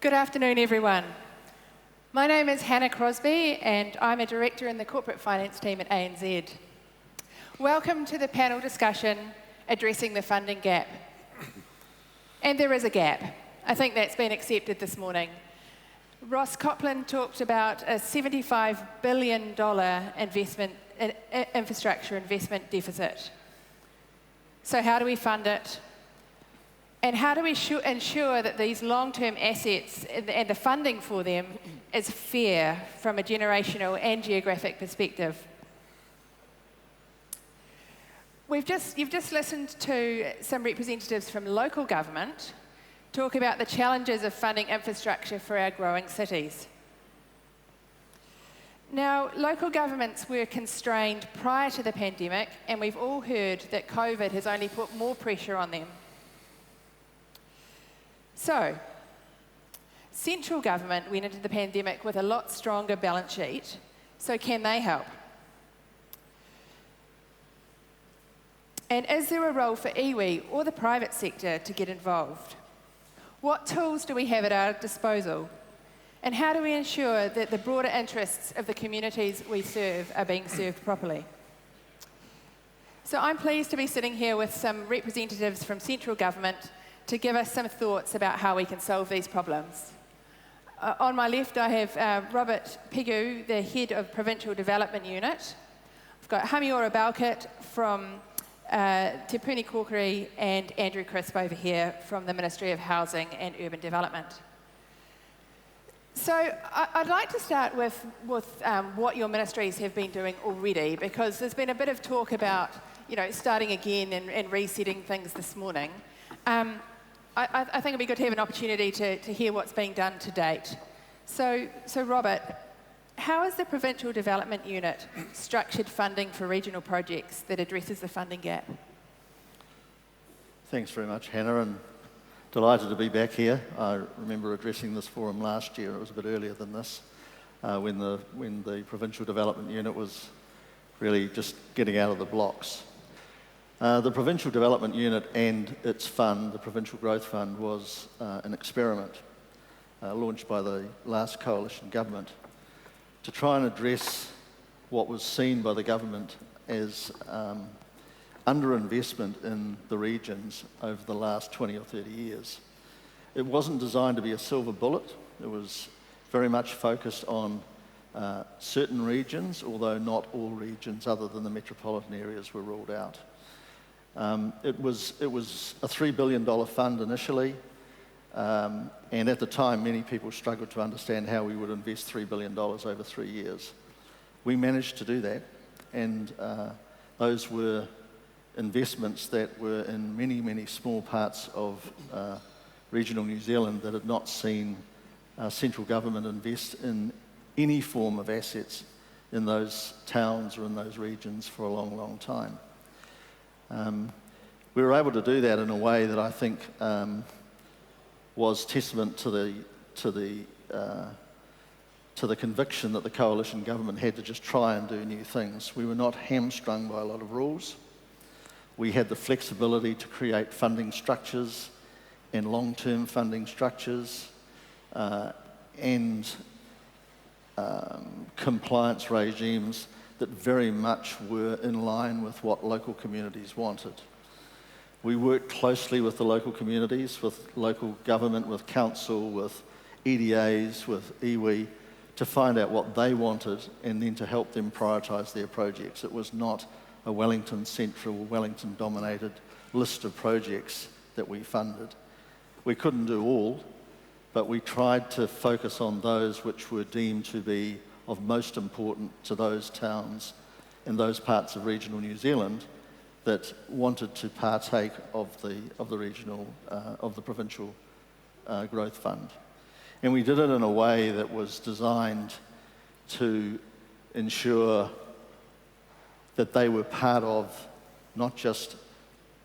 Good afternoon, everyone. My name is Hannah Crosby, and I'm a director in the corporate finance team at ANZ. Welcome to the panel discussion, Addressing the Funding Gap. And there is a gap. I think that's been accepted this morning. Ross Copland talked about a $75 billion infrastructure investment deficit. So how do we fund it? And how do we ensure that these long-term assets and the funding for them is fair from a generational and geographic perspective? You've just listened to some representatives from local government talk about the challenges of funding infrastructure for our growing cities. Now, local governments were constrained prior to the pandemic, and we've all heard that COVID has only put more pressure on them. So, central government went into the pandemic with a lot stronger balance sheet, so can they help? And is there a role for iwi or the private sector to get involved? What tools do we have at our disposal? And how do we ensure that the broader interests of the communities we serve are being served properly? So I'm pleased to be sitting here with some representatives from central government to give us some thoughts about how we can solve these problems. On my left, I have Robert Pigou, the head of Provincial Development Unit. I've got Hamiora Bowket from Te Puni Kōkiri and Andrew Crisp over here from the Ministry of Housing and Urban Development. So I'd like to start with what your ministries have been doing already, because there's been a bit of talk about starting again and resetting things this morning. I think it'd be good to have an opportunity to hear what's being done to date. So Robert, how has the Provincial Development Unit structured funding for regional projects that addresses the funding gap? Thanks very much, Hannah, and delighted to be back here. I remember addressing this forum last year. It was a bit earlier than this, when the Provincial Development Unit was really just getting out of the blocks. The Provincial Development Unit and its fund, the Provincial Growth Fund, was an experiment launched by the last coalition government to try and address what was seen by the government as underinvestment in the regions over the last 20 or 30 years. It wasn't designed to be a silver bullet. It was very much focused on certain regions, although not all regions other than the metropolitan areas were ruled out. It was a $3 billion fund initially, and at the time many people struggled to understand how we would invest $3 billion over 3 years. We managed to do that, and those were investments that were in many, many small parts of regional New Zealand that had not seen central government invest in any form of assets in those towns or in those regions for a long, long time. We were able to do that in a way that I think was testament to the conviction that the coalition government had to just try and do new things. We were not hamstrung by a lot of rules. We had the flexibility to create funding structures and long-term funding structures and compliance regimes that very much were in line with what local communities wanted. We worked closely with the local communities, with local government, with council, with EDAs, with iwi, to find out what they wanted and then to help them prioritise their projects. It was not a Wellington central, Wellington-dominated list of projects that we funded. We couldn't do all, but we tried to focus on those which were deemed to be of most importance to those towns in those parts of regional New Zealand that wanted to partake of the regional of the Provincial Growth Fund. And we did it in a way that was designed to ensure that they were part of not just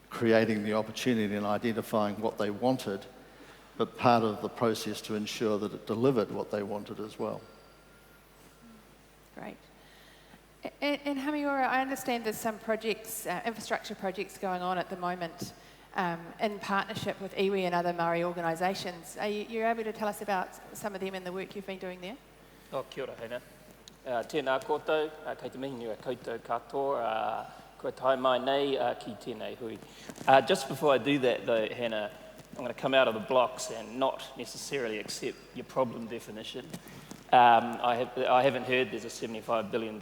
creating the opportunity and identifying what they wanted, but part of the process to ensure that it delivered what they wanted as well. Great. And Hamiora, I understand there's some projects, infrastructure projects going on at the moment in partnership with iwi and other Māori organisations. Are you able to tell us about some of them and the work you've been doing there? Kia ora, Hannah. Tēnā koutou, kei te mihi nui koutou katoa, kua tai mai nei ki tēnei hui. Just before I do that though, Hannah, I'm going to come out of the blocks and not necessarily accept your problem definition. I haven't heard there's a $75 billion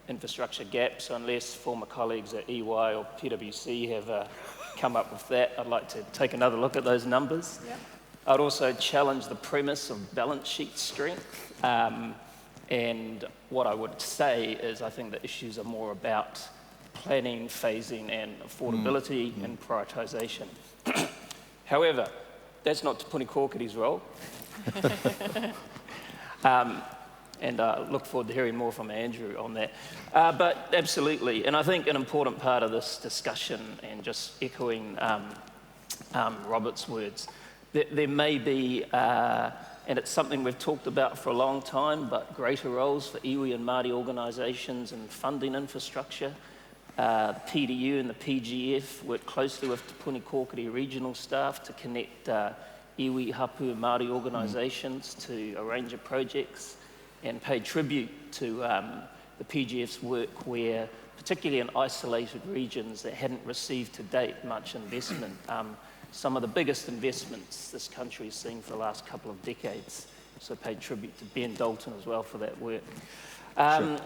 infrastructure gap, so unless former colleagues at EY or PwC have come up with that, I'd like to take another look at those numbers. Yep. I'd also challenge the premise of balance sheet strength. And what I would say is I think the issues are more about planning, phasing and affordability and prioritisation. However, that's not Puni Kōkiri's role. And I look forward to hearing more from Andrew on that. But absolutely, and I think an important part of this discussion, and just echoing Robert's words, there may be, and it's something we've talked about for a long time, but greater roles for iwi and Māori organisations and funding infrastructure. The PDU and the PGF work closely with the Puni Kōkiri regional staff to connect iwi, hapu and Māori organisations to a range of projects, and pay tribute to the PGF's work where, particularly in isolated regions that hadn't received to date much investment, some of the biggest investments this country has seen for the last couple of decades. So pay tribute to Ben Dalton as well for that work. Sure.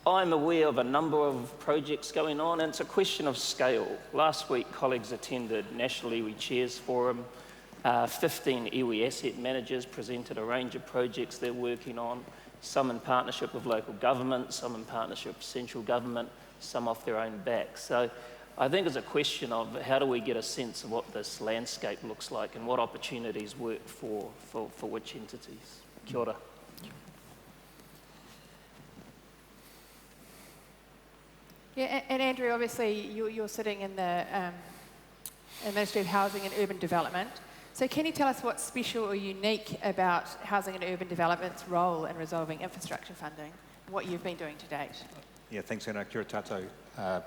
I'm aware of a number of projects going on, and it's a question of scale. Last week, colleagues attended National Iwi Chairs Forum. 15 iwi asset managers presented a range of projects they're working on, some in partnership with local government, some in partnership with central government, some off their own back. So I think it's a question of how do we get a sense of what this landscape looks like and what opportunities work for which entities. Kia ora. Yeah, and Andrew, obviously you're sitting in the Ministry of Housing and Urban Development. So can you tell us what's special or unique about Housing and Urban Development's role in resolving infrastructure funding, what you've been doing to date? Yeah, thanks, Anna. Kia ora tātou.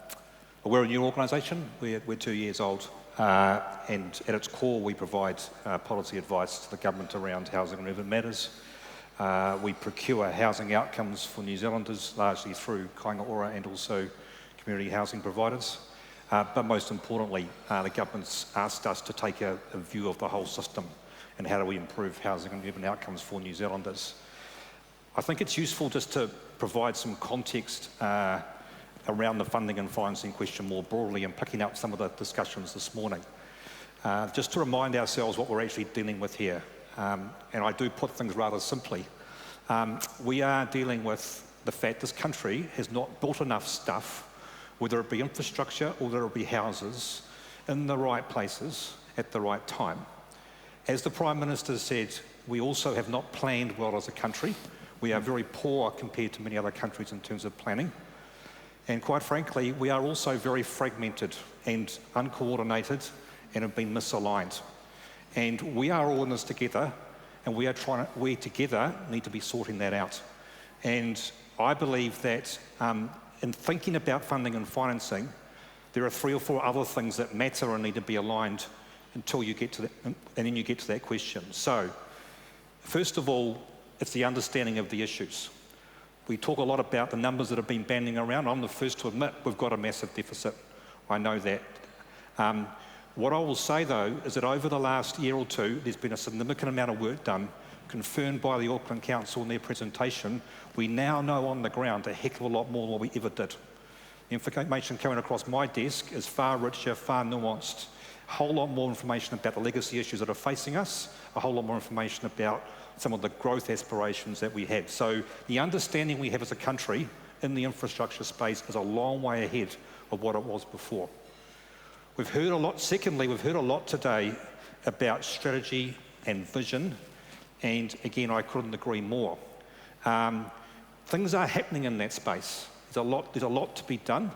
We're a new organisation. We're 2 years old, and at its core we provide policy advice to the government around housing and urban matters. We procure housing outcomes for New Zealanders, largely through kāinga ora and also community housing providers. But most importantly, the government's asked us to take a view of the whole system and how do we improve housing and urban outcomes for New Zealanders. I think it's useful just to provide some context around the funding and financing question more broadly, and picking up some of the discussions this morning. Just to remind ourselves what we're actually dealing with here, and I do put things rather simply. We are dealing with the fact this country has not built enough stuff, whether it be infrastructure or whether it be houses, in the right places at the right time. As the Prime Minister said, we also have not planned well as a country. We are very poor compared to many other countries in terms of planning. And quite frankly, we are also very fragmented and uncoordinated and have been misaligned. And we are all in this together, and we together need to be sorting that out. And I believe that in thinking about funding and financing, there are 3 or 4 other things that matter and need to be aligned until you get to that, and then you get to that question. So, first of all, it's the understanding of the issues. We talk a lot about the numbers that have been banding around. I'm the first to admit we've got a massive deficit. I know that. What I will say though is that over the last year or two, there's been a significant amount of work done, confirmed by the Auckland Council in their presentation. We now know on the ground a heck of a lot more than what we ever did. The information coming across my desk is far richer, far nuanced. A whole lot more information about the legacy issues that are facing us, a whole lot more information about some of the growth aspirations that we have. So the understanding we have as a country in the infrastructure space is a long way ahead of what it was before. We've heard a lot, secondly, we've heard a lot today about strategy and vision, and again, I couldn't agree more. Things are happening in that space. There's a lot to be done.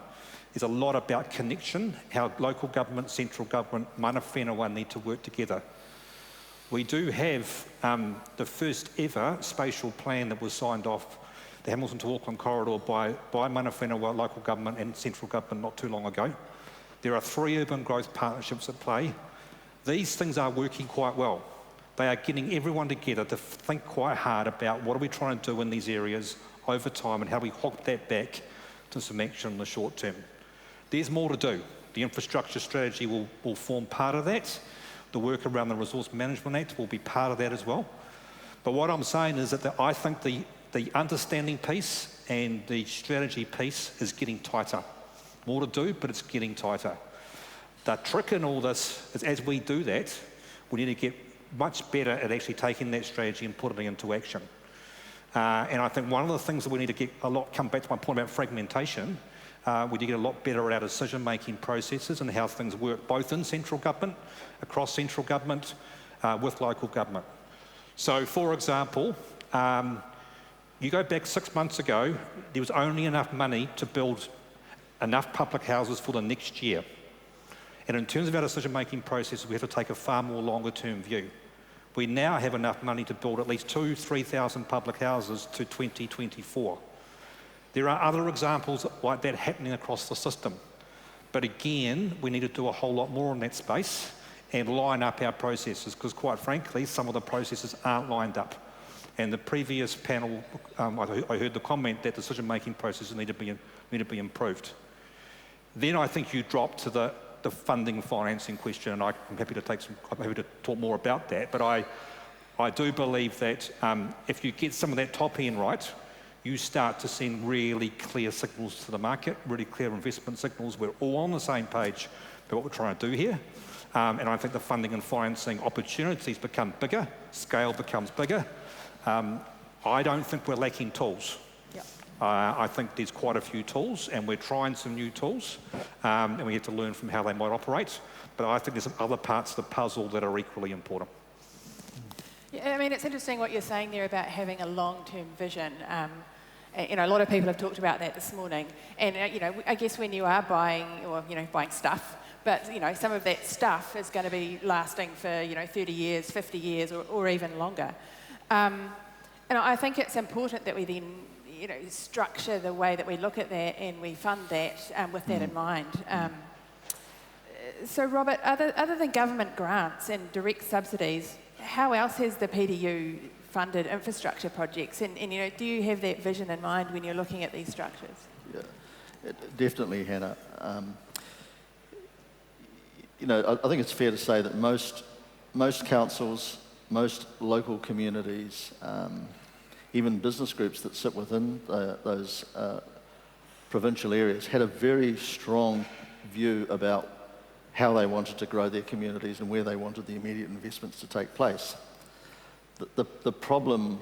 There's a lot about connection, how local government, central government, mana whenua need to work together. We do have the first ever spatial plan that was signed off, the Hamilton to Auckland corridor, by mana whenua, local government and central government not too long ago. There are 3 urban growth partnerships at play. These things are working quite well. They are getting everyone together to think quite hard about what are we trying to do in these areas over time and how we hop that back to some action in the short term. There's more to do. The infrastructure strategy will form part of that. The work around the Resource Management Act will be part of that as well. But what I'm saying is that I think the understanding piece and the strategy piece is getting tighter. More to do, but it's getting tighter. The trick in all this is as we do that, we need to get much better at actually taking that strategy and putting it into action. And I think one of the things that we need to get come back to my point about fragmentation, we need to get a lot better at our decision-making processes and how things work, both in central government, across central government, with local government. So, for example, you go back 6 months ago, there was only enough money to build enough public houses for the next year. And in terms of our decision-making processes, we have to take a far more longer-term view. We now have enough money to build at least 2,000-3,000 public houses to 2024. There are other examples like that happening across the system. But again, we need to do a whole lot more in that space and line up our processes, because quite frankly, some of the processes aren't lined up. And the previous panel, I heard the comment that decision-making processes need to be improved. Then I think you drop to the funding financing question, and I'm happy to talk more about that. But I do believe that if you get some of that top end right, you start to send really clear signals to the market, really clear investment signals. We're all on the same page about what we're trying to do here. And I think the funding and financing opportunities become bigger, scale becomes bigger. I don't think we're lacking tools. Yep. I think there's quite a few tools, and we're trying some new tools, and we have to learn from how they might operate. But I think there's some other parts of the puzzle that are equally important. Yeah, I mean, it's interesting what you're saying there about having a long-term vision. A lot of people have talked about that this morning. And, I guess when you are buying stuff, but, some of that stuff is going to be lasting for, 30 years, 50 years, or even longer. And I think it's important that we then, structure the way that we look at that and we fund that with that in mind. So, Robert, other than government grants and direct subsidies, how else has the PDU funded infrastructure projects? And do you have that vision in mind when you're looking at these structures? Yeah, definitely, Hannah. I think it's fair to say that most councils, most local communities, even business groups that sit within those provincial areas had a very strong view about how they wanted to grow their communities and where they wanted the immediate investments to take place. The problem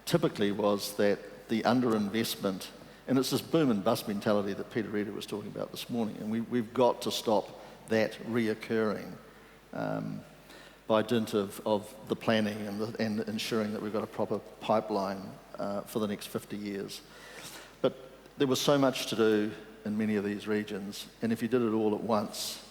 typically was that the underinvestment, and it's this boom and bust mentality that Peter Reeder was talking about this morning, and we've got to stop that reoccurring by dint of the planning and ensuring that we've got a proper pipeline for the next 50 years. But there was so much to do in many of these regions, and if you did it all at once,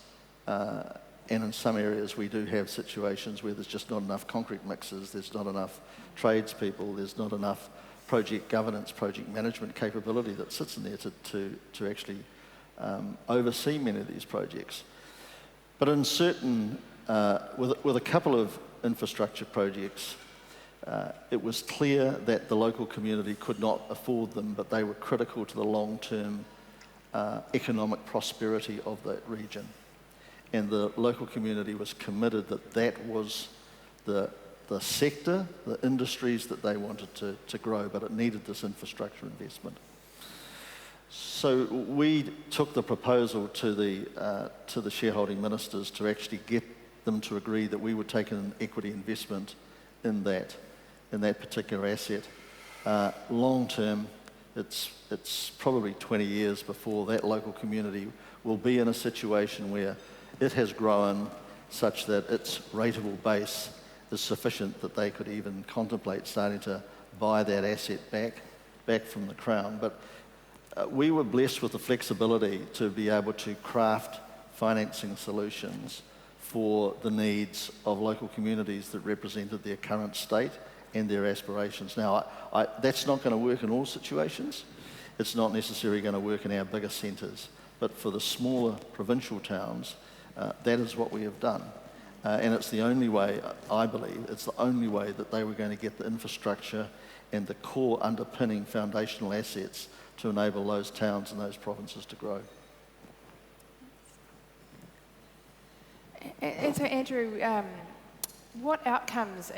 and in some areas we do have situations where there's just not enough concrete mixers, there's not enough tradespeople, there's not enough project governance, project management capability that sits in there to actually oversee many of these projects. But in certain, with a couple of infrastructure projects, it was clear that the local community could not afford them, but they were critical to the long-term economic prosperity of that region. And the local community was committed that that was the sector, the industries that they wanted to grow, but it needed this infrastructure investment. So we took the proposal to the shareholding ministers to actually get them to agree that we would take an equity investment in that particular asset. Long term, it's probably 20 years before that local community will be in a situation where it has grown such that its rateable base is sufficient that they could even contemplate starting to buy that asset back from the Crown. But we were blessed with the flexibility to be able to craft financing solutions for the needs of local communities that represented their current state and their aspirations. Now, that's not going to work in all situations. It's not necessarily going to work in our bigger centres. But for the smaller provincial towns, that is what we have done. And it's the only way, I believe, it's the only way that they were going to get the infrastructure and the core underpinning foundational assets to enable those towns and those provinces to grow. And so, Andrew, what outcomes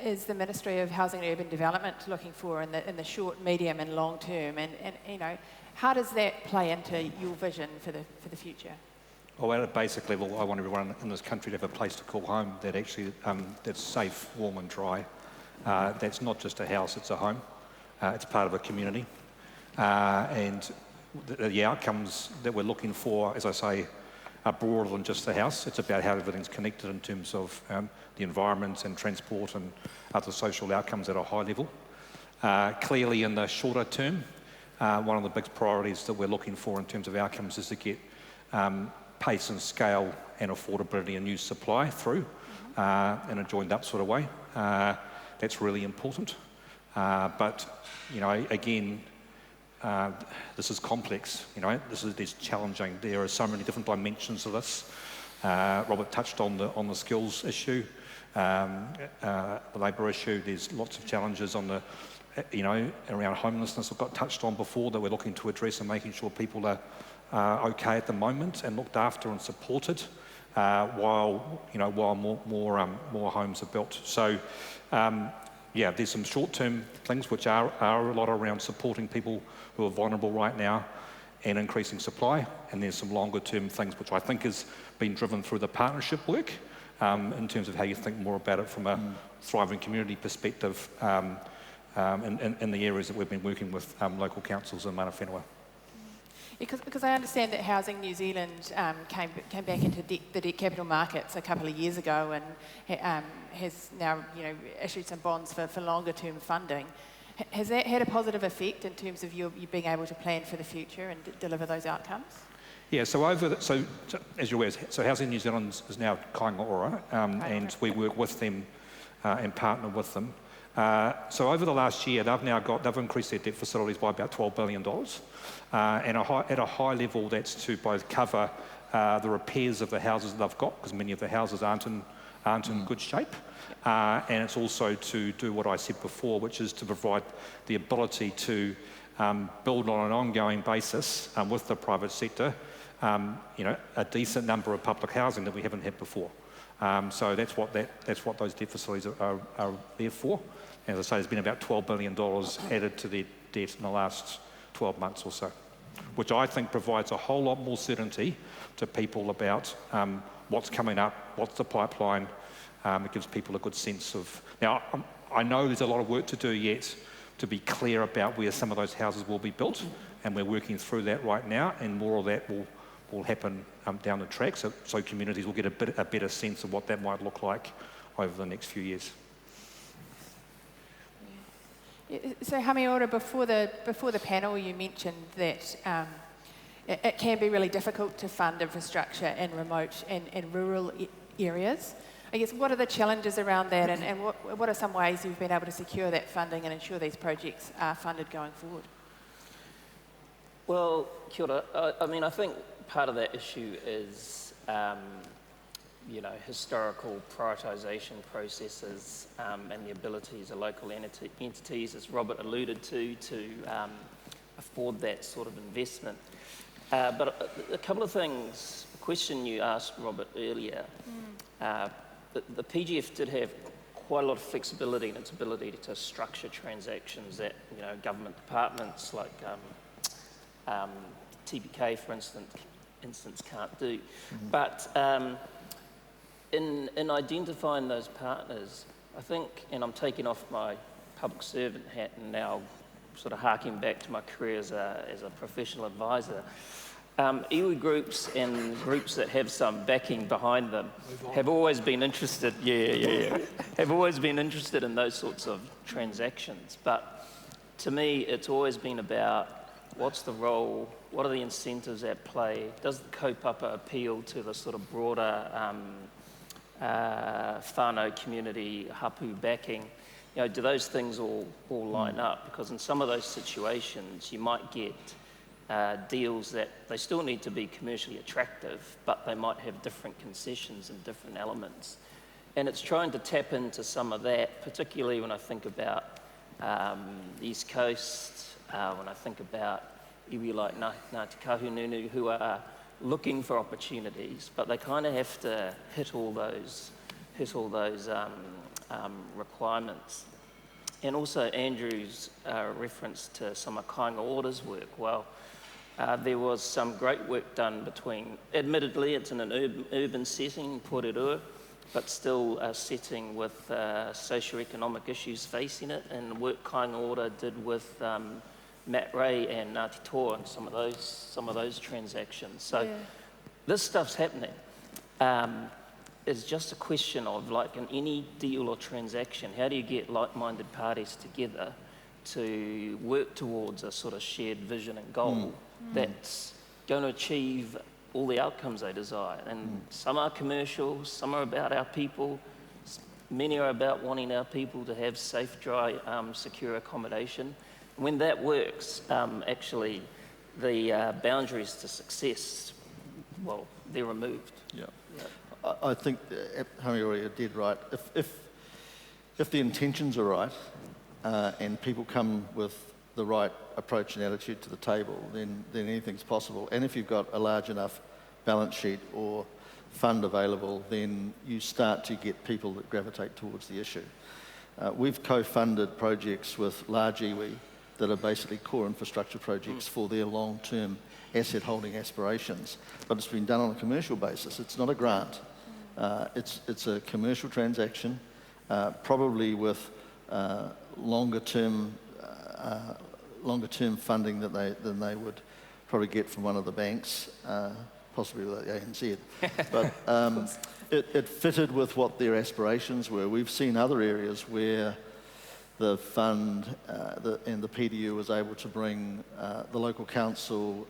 is the Ministry of Housing and Urban Development looking for in the short, medium, and long term? And you know, how does that play into your vision for the future? Well, at a basic level, I want everyone in this country to have a place to call home that actually that's safe, warm, and dry. That's not just a house; it's a home. It's part of a community, and the outcomes that we're looking for, as I say, are broader than just the house. It's about how everything's connected in terms of the environment and transport and other social outcomes at a high level. Clearly, in the shorter term, one of the big priorities that we're looking for in terms of outcomes is to get pace and scale and affordability and new supply through in a joined up sort of way. That's really important. But, you know, again, this is complex, you know, this is challenging. There are so many different dimensions of this. Robert touched on the skills issue, the labour issue. There's lots of challenges on the, you know, around homelessness I've got touched on before that we're looking to address and making sure people are okay at the moment and looked after and supported while more homes are built. So, yeah, there's some short-term things which are a lot around supporting people who are vulnerable right now and increasing supply, and there's some longer-term things which I think has been driven through the partnership work in terms of how you think more about it from a thriving community perspective in the areas that we've been working with local councils in mana whenua. Because I understand that Housing New Zealand came back into the debt capital markets a couple of years ago and has now, you know, issued some bonds for longer term funding. Has that had a positive effect in terms of you being able to plan for the future and deliver those outcomes? Yeah, so as you're aware, so Housing New Zealand is now Kōkiri, and we work with them and partner with them. So over the last year, they've increased their debt facilities by about $12 billion. And at a high level, that's to both cover the repairs of the houses that they've got, because many of the houses aren't in good shape. And it's also to do what I said before, which is to provide the ability to build on an ongoing basis with the private sector, you know, a decent number of public housing that we haven't had before. So that's what those debt facilities are there for. As I say, there's been about $12 billion added to their debt in the last 12 months or so, which I think provides a whole lot more certainty to people about what's coming up, what's the pipeline. It gives people a good sense of... Now, I know there's a lot of work to do yet to be clear about where some of those houses will be built, and we're working through that right now, and more of that will happen down the track, so communities will get a better sense of what that might look like over the next few years. So Hamiora, before the panel, you mentioned that it can be really difficult to fund infrastructure in remote and rural areas. I guess, what are the challenges around that, and what are some ways you've been able to secure that funding and ensure these projects are funded going forward? Well, kia ora. I mean, I think part of that issue is, you know, historical prioritisation processes and the abilities of local entities, as Robert alluded to afford that sort of investment. But a couple of things, the question you asked, Robert, earlier, the PGF did have quite a lot of flexibility in its ability to structure transactions that, you know, government departments like TPK, for instance, can't do. But in identifying those partners, I think, and I'm taking off my public servant hat and now sort of harking back to my career as a professional advisor, iwi groups and groups that have some backing behind them have always been interested, have always been interested in those sorts of transactions. But to me, it's always been about what's the role, what are the incentives at play, does the kaupapa appeal to the sort of broader whānau community, hapu backing, you know, do those things all line up? Because in some of those situations, you might get deals that they still need to be commercially attractive, but they might have different concessions and different elements. And it's trying to tap into some of that, particularly when I think about the East Coast, when I think about iwi like Ngāti Kahungunu, who are looking for opportunities, but they kind of have to hit all those requirements. And also Andrew's reference to some of Kāinga Ora's work. Well, there was some great work done between, admittedly it's in an urban setting, Porerua, but still a setting with socio-economic issues facing it, and work Kāinga Ora did with Matt Ray and Ngāti Toa and some of those transactions. So this stuff's happening. It's just a question of, like in any deal or transaction, how do you get like-minded parties together to work towards a sort of shared vision and goal that's going to achieve all the outcomes they desire? And some are commercial, some are about our people, many are about wanting our people to have safe, dry, secure accommodation. When that works, actually, the boundaries to success, well, they're removed. Yeah. I think Hamiora, you're dead right. If the intentions are right and people come with the right approach and attitude to the table, then anything's possible. And if you've got a large enough balance sheet or fund available, then you start to get people that gravitate towards the issue. We've co-funded projects with large iwi that are basically core infrastructure projects for their long-term asset holding aspirations, but it's been done on a commercial basis. It's not a grant. It's a commercial transaction, probably with longer term funding than they would probably get from one of the banks, possibly with the ANZ. But it fitted with what their aspirations were. We've seen other areas where the fund and the PDU was able to bring the local council,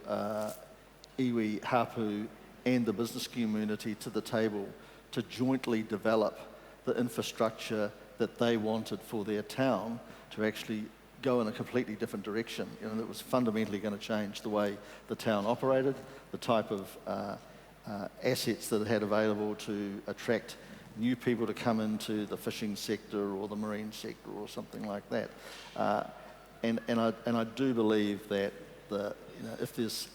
iwi, hapu, and the business community to the table to jointly develop the infrastructure that they wanted for their town to actually go in a completely different direction. You know, that was fundamentally going to change the way the town operated, the type of assets that it had available to attract new people to come into the fishing sector or the marine sector or something like that. And I do believe that if there's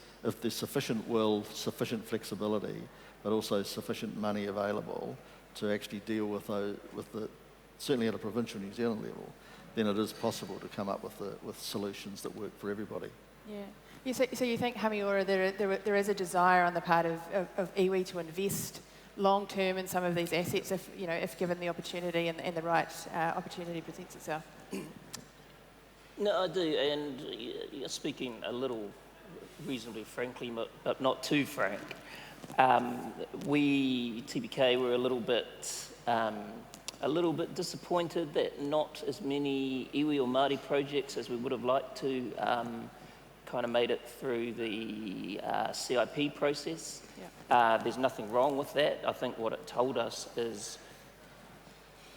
sufficient will, sufficient flexibility, but also sufficient money available to actually deal with the certainly at a provincial New Zealand level, then it is possible to come up with solutions that work for everybody. Yeah. So you think, Hamiora, there is a desire on the part of iwi to invest long term in some of these assets if given the opportunity and the right opportunity presents itself? No, I do, and you're speaking a little reasonably frankly, but not too frank. We, TBK, were a little bit disappointed that not as many iwi or Māori projects as we would have liked to kind of made it through the CIP process. Yeah. There's nothing wrong with that. I think what it told us is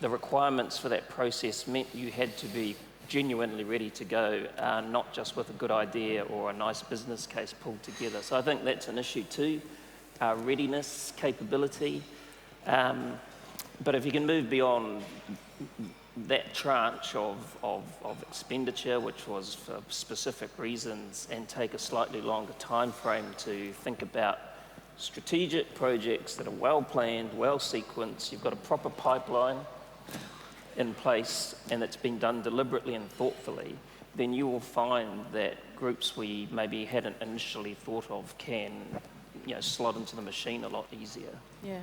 the requirements for that process meant you had to be genuinely ready to go, not just with a good idea or a nice business case pulled together. So I think that's an issue too, readiness, capability. But if you can move beyond that tranche of expenditure, which was for specific reasons, and take a slightly longer time frame to think about strategic projects that are well planned, well sequenced, you've got a proper pipeline in place and it's been done deliberately and thoughtfully, then you will find that groups we maybe hadn't initially thought of can slot into the machine a lot easier. Yeah.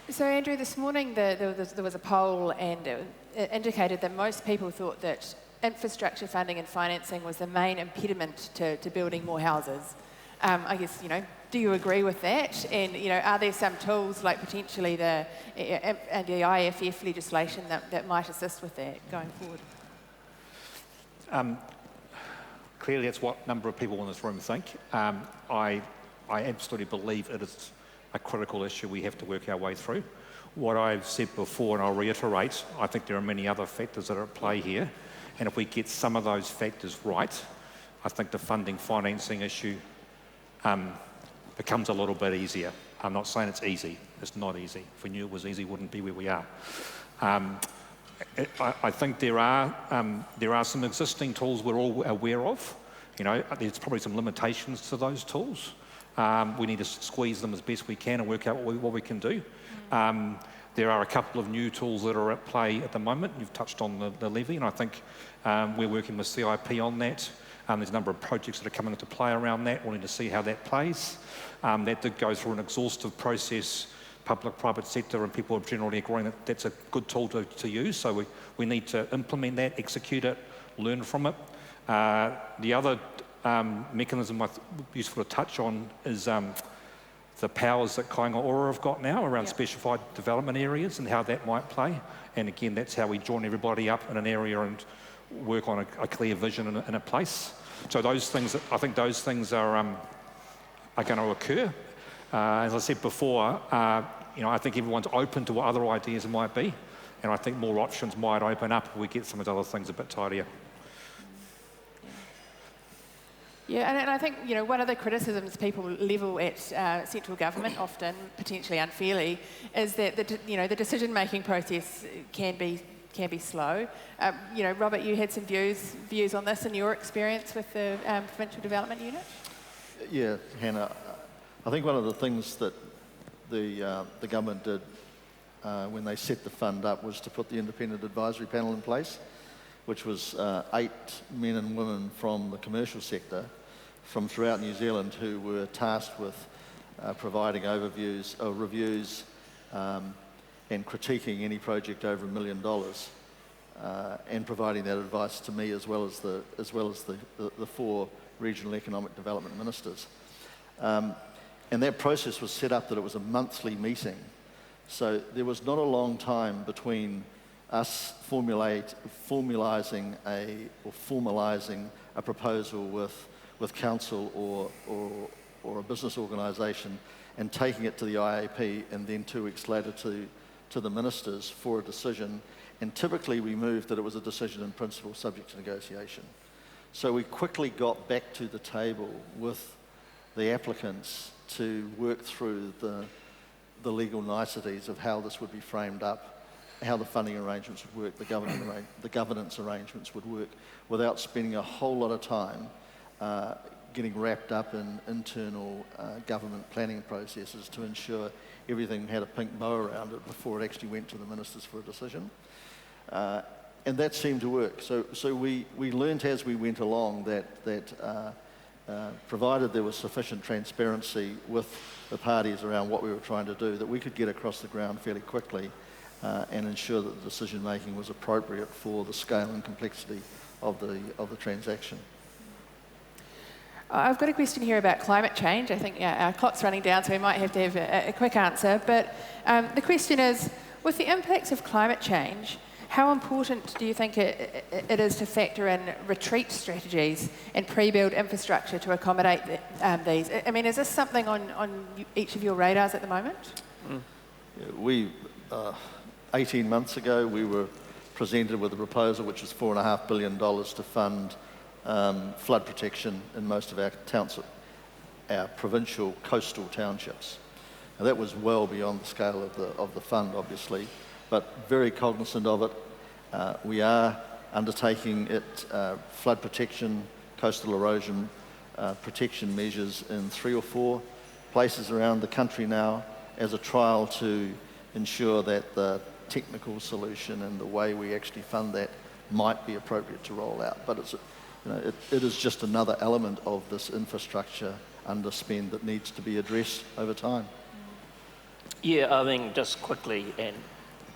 So Andrew, this morning there was a poll and it indicated that most people thought that infrastructure funding and financing was the main impediment to building more houses. I guess, do you agree with that? And, are there some tools like potentially the IFF legislation that might assist with that going forward? Clearly that's what a number of people in this room think. I absolutely believe it is a critical issue we have to work our way through. What I've said before, and I'll reiterate, I think there are many other factors that are at play here. And if we get some of those factors right, I think the financing issue becomes a little bit easier. I'm not saying it's easy. It's not easy. If we knew it was easy, we wouldn't be where we are. I think there are some existing tools we're all aware of. You know, there's probably some limitations to those tools. We need to squeeze them as best we can and work out what we can do. There are a couple of new tools that are at play at the moment. You've touched on the levy, and I think we're working with CIP on that. There's a number of projects that are coming into play around that. We'll need to see how that plays. That did go through an exhaustive process, public, private sector, and people are generally agreeing that that's a good tool to use. So we need to implement that, execute it, learn from it. The other mechanism useful to touch on is the powers that Kainga have got now around specified development areas and how that might play. And again, that's how we join everybody up in an area and work on a clear vision in a place. So those things, I think those things are going to occur. As I said before, you know, I think everyone's open to what other ideas might be, and I think more options might open up if we get some of the other things a bit tidier. Yeah, and I think, you know, one of the criticisms people level at central government, often potentially unfairly, is that the decision-making process can be slow. You know, Robert, you had some views on this in your experience with the Provincial Development Unit. Yeah, Hannah. I think one of the things that the government did when they set the fund up was to put the independent advisory panel in place, which was 8 men and women from the commercial sector from throughout New Zealand who were tasked with providing reviews and critiquing any project over $1 million and providing that advice to me as well as the 4 regional economic development ministers. And that process was set up that it was a monthly meeting. So there was not a long time between us formalising a proposal with council or a business organisation and taking it to the IAP and then 2 weeks later to the ministers for a decision. And typically we moved that it was a decision in principle subject to negotiation. So we quickly got back to the table with the applicants to work through the legal niceties of how this would be framed up, how the funding arrangements would work, the governance arrangements would work, without spending a whole lot of time getting wrapped up in internal government planning processes to ensure everything had a pink bow around it before it actually went to the ministers for a decision. And that seemed to work. So we learnt as we went along that provided there was sufficient transparency with the parties around what we were trying to do, that we could get across the ground fairly quickly and ensure that the decision making was appropriate for the scale and complexity of the transaction. I've got a question here about climate change. I think our clock's running down, so we might have to have a quick answer. But the question is, with the impacts of climate change, how important do you think it is to factor in retreat strategies and pre-build infrastructure to accommodate these? I mean, is this something on each of your radars at the moment? Yeah, 18 months ago, we were presented with a proposal which was $4.5 billion to fund flood protection in most of our provincial coastal townships. Now, that was well beyond the scale of the fund, obviously, but very cognizant of it. We are undertaking flood protection, coastal erosion protection measures in 3 or 4 places around the country now as a trial to ensure that the technical solution and the way we actually fund that might be appropriate to roll out. But it is just another element of this infrastructure underspend that needs to be addressed over time. Yeah, I mean, just quickly, and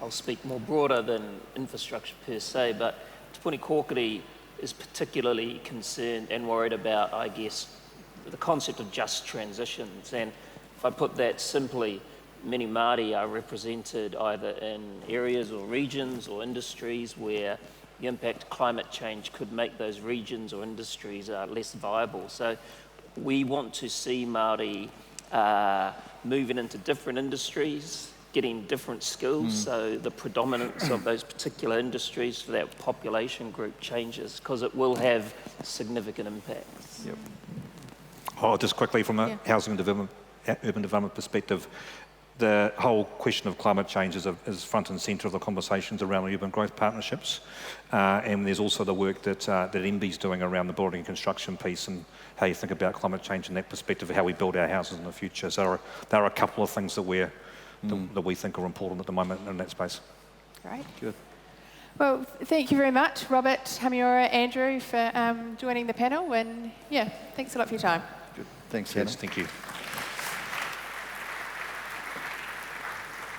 I'll speak more broader than infrastructure per se, but Puni Kōkiri is particularly concerned and worried about, I guess, the concept of just transitions. And if I put that simply, many Māori are represented either in areas or regions or industries where the impact of climate change could make those regions or industries less viable. So we want to see Māori moving into different industries getting different skills, so the predominance of those particular industries for that population group changes, because it will have significant impacts. Yep. Oh, just quickly from a housing and development, urban development perspective, the whole question of climate change is front and centre of the conversations around urban growth partnerships, and there's also the work that MB's doing around the building and construction piece and how you think about climate change in that perspective of how we build our houses in the future. So there are a couple of things that we think are important at the moment in that space. Great. Good. Well, thank you very much, Robert, Hamiora, Andrew, for joining the panel. And yeah, thanks a lot for your time. Good. Thanks, Hannah. Yes, thank you.